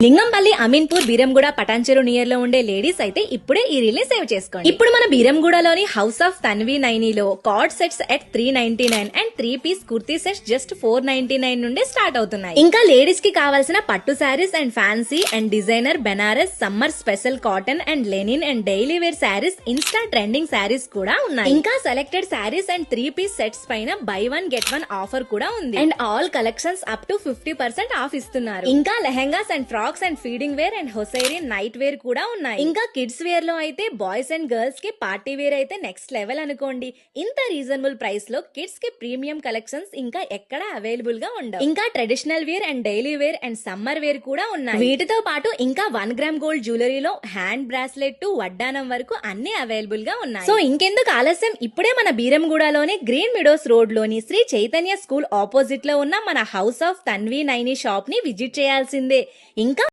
Lingampalli, Ameenpur, Beeramguda, Patancheru near లో ఉండే ladies అయితే ఇప్పుడే ఈ రీల్ ని సేవ్ చేసుకోండి. ఇప్పుడు మన బీరంగూడలోని హౌస్ ఆఫ్ తన్వి నైనీలో coord sets at 399 and 3 piece kurti sets just 499 నుండి స్టార్ట్ అవుతున్నాయి. ఇంకా లేడీస్ కి కావాల్సిన పట్టు saris and fancy and designer Banaras summer special cotton and linen and daily wear saris, insta trending saris కూడా ఉన్నాయి. ఇంకా selected saris and 3 piece sets పైన బై 1 గెట్ 1 ఆఫర్ కూడా ఉంది. And all collections up to 50% of ఇస్తున్నారు. ఇంకా lehengas and frocks and feeding wear and hosiery night wear కూడా ఉన్నాయి. ఇంకా కిడ్స్ వేర్ లో అయితే బాయ్స్ అండ్ గర్ల్స్ కి పార్టీ వేర్ అయితే నెక్స్ట్ లెవెల్ అనుకోండి. ఇంత రీజనబుల్ ప్రైస్ లో కిడ్స్ కి ప్రీమియం కలెక్షన్స్ ఇంకా ఎక్కడ అవైలబుల్ గా ఉండవు. ఇంకా traditional wear and daily wear and summer wear కూడా ఉన్నాయి. వీటితో పాటు ఇంకా 1 గ్రామ్ గోల్డ్ జ్యువెలరీలో హ్యాండ్ బ్రాస్లెట్ టు వడ్డానం వరకు అన్ని అవైలబుల్ గా ఉన్నాయి. సో ఇంకెందుకు ఆలస్యం, ఇప్పుడే మన బీరంగూడలోని గ్రీన్ మిడోస్ రోడ్ లోని శ్రీ చైతన్య స్కూల్ ఆపోజిట్ లో ఉన్న మన house of Tanvi Naini shop ని విజిట్ చేయాల్సిందే. ఇంకా